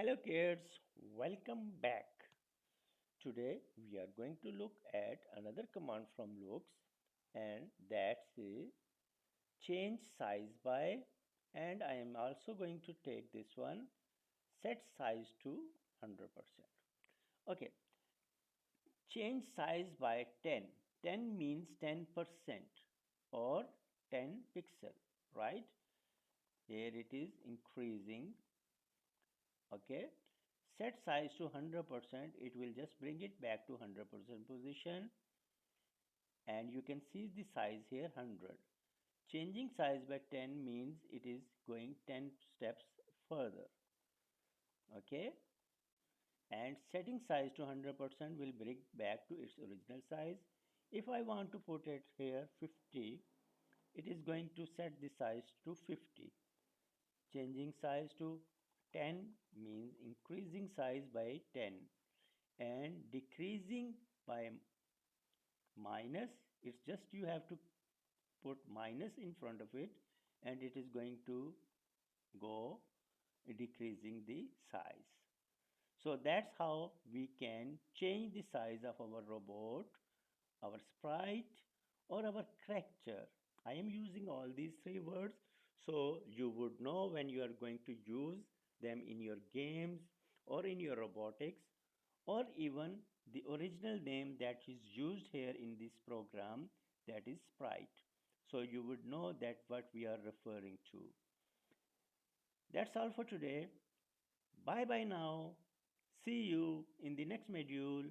Hello kids, welcome back. Today we are going to look at another command from Looks, and that's change size by, and I am also going to take this one, set size to 100%. Okay, change size by 10. 10 means 10% or 10 pixel, right? Here it is increasing. Okay, set size to 100%, it will just bring it back to 100% position, and you can see the size here 100. Changing size by 10 means it is going 10 steps further. Okay, and setting size to 100% will bring back to its original size. If I want to put it here 50, it is going to set the size to 50. Changing size to 10 means increasing size by 10, and decreasing by minus, it's just you have to put minus in front of it, and it is going to go decreasing the size. So that's how we can change the size of our robot, our sprite, or our character. I am using all these three words so you would know when you are going to use them in your games or in your robotics, or even the original name that is used here in this program, that is Sprite. So you would know that what we are referring to. That's all for today. Bye bye now. See you in the next module.